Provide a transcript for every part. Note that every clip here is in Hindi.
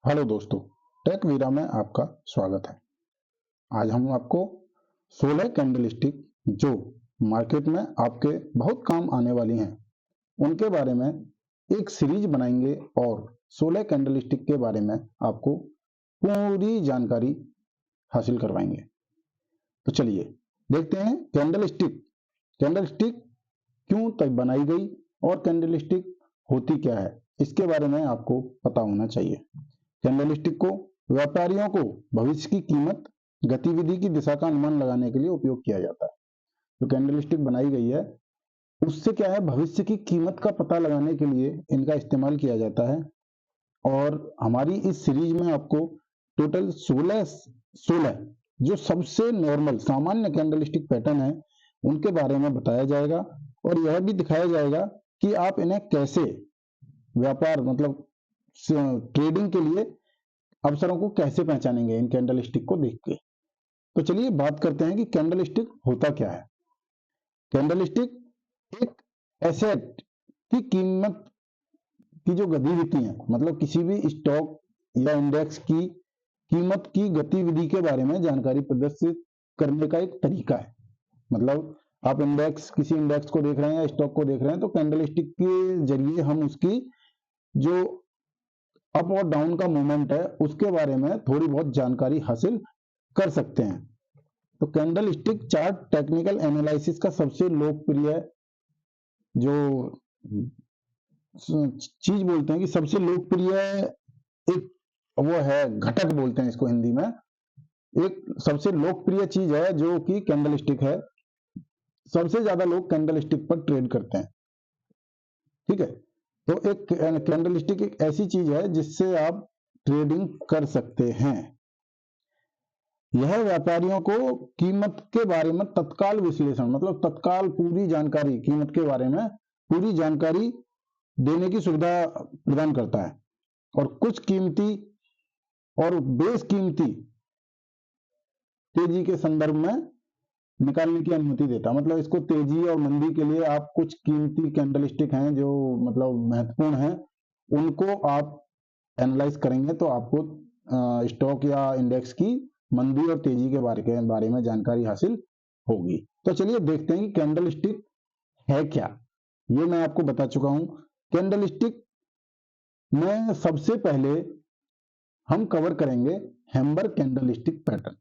हेलो दोस्तों, टेक वीरा में आपका स्वागत है। आज हम आपको 16 कैंडलस्टिक जो मार्केट में आपके बहुत काम आने वाली हैं उनके बारे में एक सीरीज बनाएंगे और 16 कैंडलस्टिक के बारे में आपको पूरी जानकारी हासिल करवाएंगे। तो चलिए देखते हैं कैंडलस्टिक क्यों तक बनाई गई और कैंडलस्टिक होती क्या है, इसके बारे में आपको पता होना चाहिए। कैंडलस्टिक को व्यापारियों को भविष्य की कीमत गतिविधि की दिशा का अनुमान लगाने के लिए उपयोग किया जाता है। जो कैंडलस्टिक बनाई गई है उससे क्या है, भविष्य की कीमत का पता लगाने के लिए इनका इस्तेमाल किया जाता है। और हमारी इस सीरीज में आपको टोटल 16 जो सबसे नॉर्मल सामान्य कैंडलस्टिक पैटर्न है उनके बारे में बताया जाएगा और यह भी दिखाया जाएगा कि आप इन्हें कैसे व्यापार मतलब ट्रेडिंग के लिए अवसरों को कैसे पहचानेंगे इन कैंडलस्टिक को देख के। तो चलिए बात करते हैं कि कैंडलस्टिक होता क्या है। कैंडलस्टिक एक एसेट की कीमत की जो गतिविधि है, मतलब किसी भी स्टॉक या इंडेक्स की कीमत की गतिविधि के बारे में जानकारी प्रदर्शित करने का एक तरीका है। मतलब आप किसी इंडेक्स को देख रहे हैं या स्टॉक को देख रहे हैं तो कैंडलस्टिक के जरिए हम उसकी जो अप और डाउन का मूवमेंट है उसके बारे में थोड़ी बहुत जानकारी हासिल कर सकते हैं। तो कैंडलस्टिक चार्ट टेक्निकल एनालिसिस का सबसे लोकप्रिय जो चीज बोलते हैं कि सबसे लोकप्रिय एक वो है घटक बोलते हैं इसको हिंदी में, एक सबसे लोकप्रिय चीज है जो कि कैंडलस्टिक है। सबसे ज्यादा लोग कैंडलस्टिक पर ट्रेड करते हैं। ठीक है, तो एक कैंडलस्टिक एक ऐसी चीज है जिससे आप ट्रेडिंग कर सकते हैं। यह व्यापारियों को कीमत के बारे में तत्काल विश्लेषण मतलब तत्काल पूरी जानकारी कीमत के बारे में पूरी जानकारी देने की सुविधा प्रदान करता है और कुछ कीमती और बेस कीमती तेजी के संदर्भ में निकालने की अनुमति देता है। मतलब इसको तेजी और मंदी के लिए आप कुछ कीमती कैंडलस्टिक हैं जो मतलब महत्वपूर्ण हैं, उनको आप एनालाइज करेंगे तो आपको स्टॉक या इंडेक्स की मंदी और तेजी के बारे में जानकारी हासिल होगी। तो चलिए देखते हैं कि कैंडलस्टिक है क्या। ये मैं आपको बता चुका हूं। कैंडलस्टिक में सबसे पहले हम कवर करेंगे हैम्बर कैंडलस्टिक पैटर्न।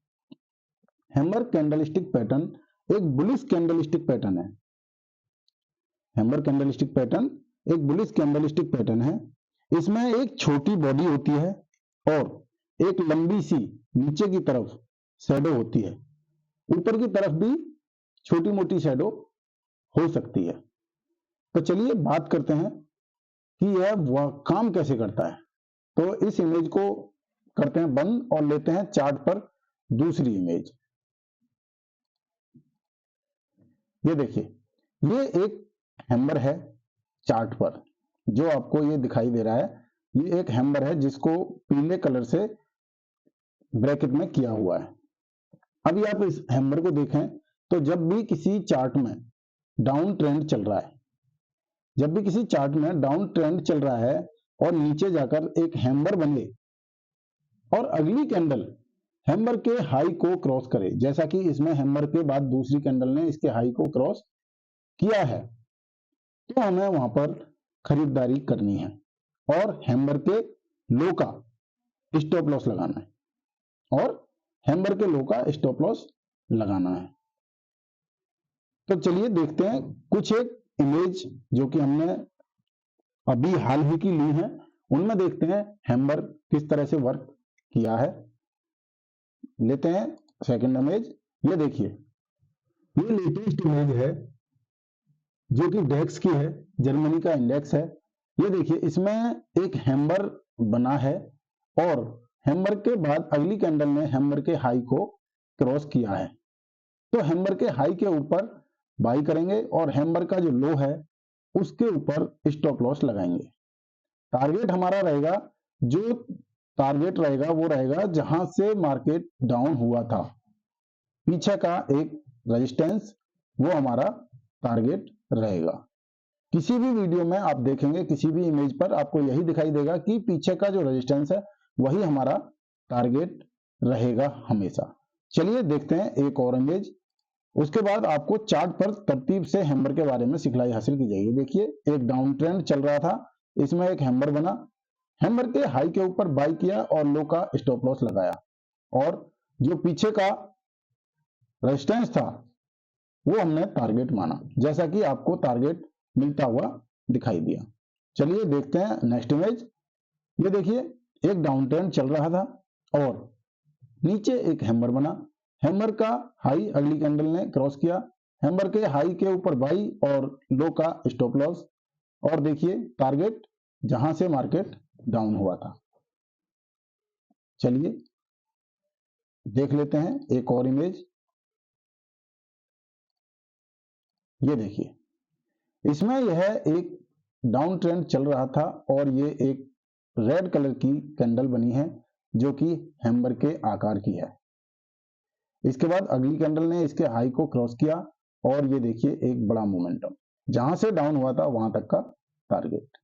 हैम्बर कैंडलस्टिक पैटर्न एक बुलिश कैंडलस्टिक पैटर्न है। हैम्बर कैंडलस्टिक पैटर्न एक बुलिश कैंडलस्टिक पैटर्न है। इसमें एक छोटी बॉडी होती है और एक लंबी सी नीचे की तरफ शैडो होती है। ऊपर की तरफ भी छोटी मोटी शैडो हो सकती है। तो चलिए बात करते हैं कि यह काम कैसे करता है। तो इस इमेज को करते हैं बंद और लेते हैं चार्ट पर दूसरी इमेज। ये देखिए, ये एक हैम्बर है चार्ट पर जो आपको ये दिखाई दे रहा है। ये एक हैम्बर है जिसको पीले कलर से ब्रैकेट में किया हुआ है। अभी आप इस हैम्बर को देखें तो जब भी किसी चार्ट में डाउन ट्रेंड चल रहा है, जब भी किसी चार्ट में डाउन ट्रेंड चल रहा है और नीचे जाकर एक हैम्बर बने और अगली कैंडल हैम्बर के हाई को क्रॉस करे, जैसा कि इसमें हैम्बर के बाद दूसरी कैंडल ने इसके हाई को क्रॉस किया है, तो हमें वहां पर खरीदारी करनी है और हैम्बर के लो का स्टॉप लॉस लगाना है और हैम्बर के लो का स्टॉप लॉस लगाना है। तो चलिए देखते हैं कुछ एक इमेज जो कि हमने अभी हाल ही की ली है, उनमें देखते हैं हैम्बर किस तरह से वर्क किया है। लेते हैं सेकंड इमेज। ये देखिए, ये लेटेस्ट इमेज है जो कि डेक्स की है, जर्मनी का इंडेक्स है। ये देखिए, इसमें एक हैम्बर बना है और हैम्बर के बाद अगली कैंडल ने हैम्बर के हाई को क्रॉस किया है। तो हैम्बर के हाई के ऊपर बाई करेंगे और हैम्बर का जो लो है उसके ऊपर स्टॉप लॉस लगाएंगे। टारगेट हमारा रहेगा, जो टारगेट रहेगा वो रहेगा जहां से मार्केट डाउन हुआ था, पीछे का एक रेजिस्टेंस, वो हमारा टारगेट रहेगा। किसी भी वीडियो में आप देखेंगे, किसी भी इमेज पर आपको यही दिखाई देगा कि पीछे का जो रेजिस्टेंस है वही हमारा टारगेट रहेगा हमेशा। चलिए देखते हैं एक और इमेज। उसके बाद आपको चार्ट पर तरतीब से हैमर के बारे में सिखलाई हासिल की जाएगी। देखिए एक डाउन ट्रेंड चल रहा था, इसमें एक हैमर बना, हैमर के हाई के ऊपर बाई किया और लो का स्टॉप लॉस लगाया, और जो पीछे का रेजिस्टेंस था वो हमने टारगेट माना, जैसा कि आपको टारगेट मिलता हुआ दिखाई दिया। चलिए देखते हैं नेक्स्ट इमेज। ये देखिए एक डाउन ट्रेंड चल रहा था और नीचे एक हैमर बना, हैमर का हाई अगली कैंडल ने क्रॉस किया, हैमर के हाई के ऊपर बाई और लो का स्टॉप लॉस, और देखिए टारगेट जहां से मार्केट डाउन हुआ था। चलिए देख लेते हैं एक और इमेज। ये देखिए इसमें यह एक डाउन ट्रेंड चल रहा था और ये एक रेड कलर की कैंडल बनी है जो कि हैमर के आकार की है। इसके बाद अगली कैंडल ने इसके हाई को क्रॉस किया और ये देखिए एक बड़ा मोमेंटम, जहां से डाउन हुआ था वहां तक का टारगेट।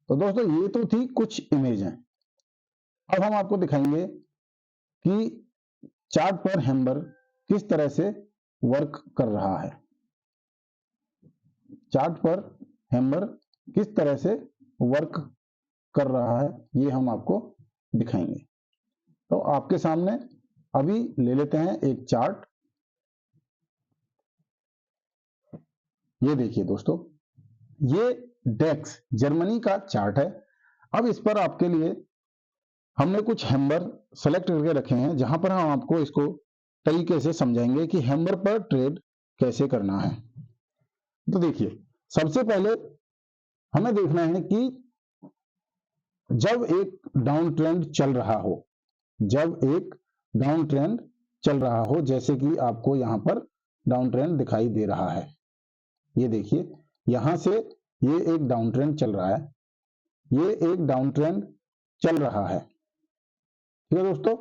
तो दोस्तों ये तो थी कुछ इमेज हैं। अब हम आपको दिखाएंगे कि चार्ट पर हैमर किस तरह से वर्क कर रहा है। चार्ट पर हैमर किस तरह से वर्क कर रहा है ये हम आपको दिखाएंगे। तो आपके सामने अभी ले लेते हैं एक चार्ट। ये देखिए दोस्तों, ये डेक्स जर्मनी का चार्ट है। अब इस पर आपके लिए हमने कुछ हैमर सेलेक्ट करके रखे हैं, जहां पर हम आपको इसको तरीके से समझाएंगे कि हैमर पर ट्रेड कैसे करना है। तो देखिए सबसे पहले हमें देखना है कि जब एक डाउन ट्रेंड चल रहा हो, जब एक डाउन ट्रेंड चल रहा हो, जैसे कि आपको यहां पर डाउन ट्रेंड दिखाई दे रहा है। ये देखिए यहां से ये एक डाउन ट्रेंड चल रहा है, ये एक डाउन ट्रेंड चल रहा है। ठीक है दोस्तों,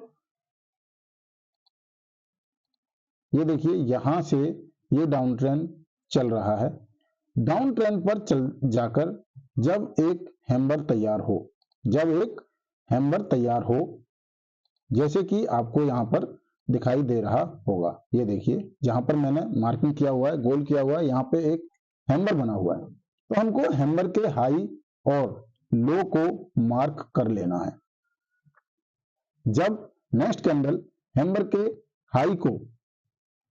ये देखिए यहां से ये डाउन ट्रेंड चल रहा है। डाउन ट्रेंड पर चल जाकर जब एक हैमर तैयार हो, जब एक हैमर तैयार हो, जैसे कि आपको यहां पर दिखाई दे रहा होगा, ये देखिए जहां पर मैंने मार्किंग किया हुआ है, गोल किया हुआ है, यहां पे एक हैमर बना हुआ है। तो हमको हैमर के हाई और लो को मार्क कर लेना है। जब नेक्स्ट कैंडल हैमर के हाई को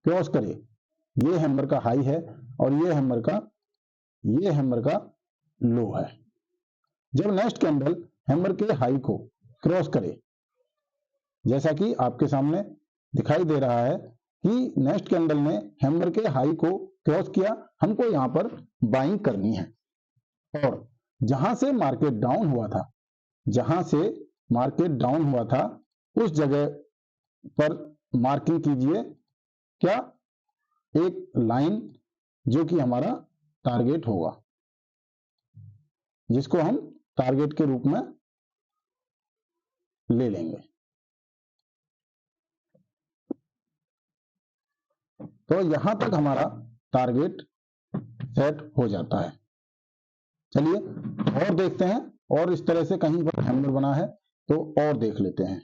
क्रॉस करे, ये हैमर का हाई है और ये हैमर का लो है। जब नेक्स्ट कैंडल हैमर के हाई को क्रॉस करे, जैसा कि आपके सामने दिखाई दे रहा है कि नेक्स्ट कैंडल ने हैमर के हाई को क्रॉस किया, हमको यहां पर बाइंग करनी है। और जहां से मार्केट डाउन हुआ था, जहां से मार्केट डाउन हुआ था उस जगह पर मार्किंग कीजिए, क्या, एक लाइन जो कि हमारा टारगेट होगा, जिसको हम टारगेट के रूप में ले लेंगे। तो यहां तक हमारा टारगेट सेट हो जाता है। चलिए और देखते हैं, और इस तरह से कहीं पर हैमर बना है तो और देख लेते हैं।